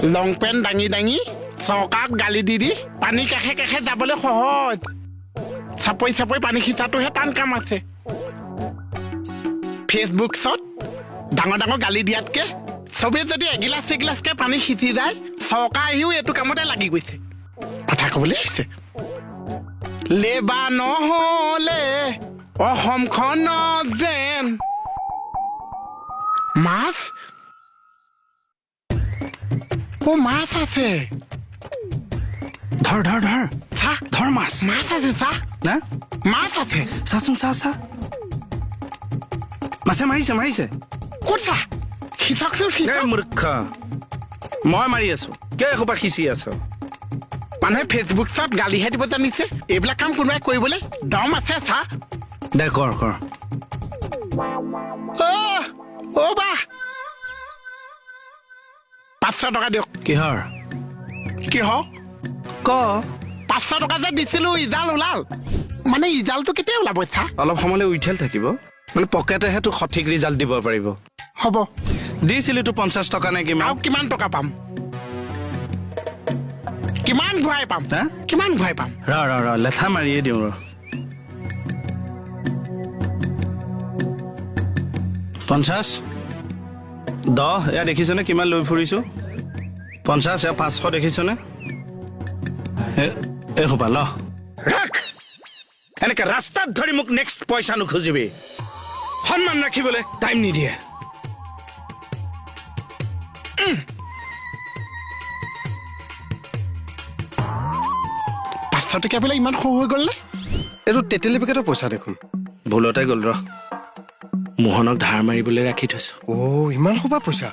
লং PAN দাঙি দাঙি চৰকাৰক গালি দি পানী কাষে কাষে যাবলৈ সহজ চাপৰি চাপৰি পানী সিঁচাটোহে টান কাম আছে ফেচবুক চত ডাঙৰ ডাঙৰ গালি দিয়াতকে চবে যদি এগিলাচকে পানী সিঁচি যায় চৰকাৰ আহিও এইটো কামতে লাগি গৈছে কথা ক'বলৈ আহিছে লেবা নহ'লে অসমখনত যেন মাছ মাছ আছে ধৰ ধৰ ধৰ চা ধৰ মাছ মাছ আছে চা না মাছ আছে চাচোন চা চা মাছে মাৰিছে মাৰিছে ক'ত চা সিঁচকচোন সিঁচক মূৰ্খ মই মাৰি আছো কিয় এসোপা সিঁচি আছ মানুহে ফেচবুক চত গালিহে দিব জানিছে এইবিলাক কাম কোনোবাই কৰিবলৈ দম আছে চা দে কৰ কৰ অ' বা 500 টকা দিয়ক কিহৰ ক 500 টকা যে দিছিলো ইজাল ওলাল মানে ইজালটো কেতিয়া ওলাব চা অলপ সময়লৈ উইঠেল থাকিব মানে পকেটেহে তোক সঠিক ৰিজাল্ট দিব পাৰিব হ'ব দিছিলি তো 50 টকা নে কিমান আৰু কিমান টকা পাম কিমান ঘূৰাই পাম হা কিমান ঘূৰাই পাম ৰ লেঠা মাৰিয়ে দিওঁ ৰ 50 10 এয়া দেখিছনে কিমান লৈ ফুৰিছো 50 এয়া 500 দেখিছনে এই সোপা ল ৰাখ এনেকে ৰাস্তাত ধৰি মোক নেক্সট পইচা নুখুজিবি সন্মান ৰাখিবলৈ টাইম নিদিয়ে টকা বোলে ইমান সৰু হৈ গ'ল নে এইটো তেতেলী পেকেটৰ পইচা দেখোন ভুলতে গ'ল ৰ মোহনক ধাৰ মাৰিবলৈ ৰাখি থৈছো ইমান সোপা পইচা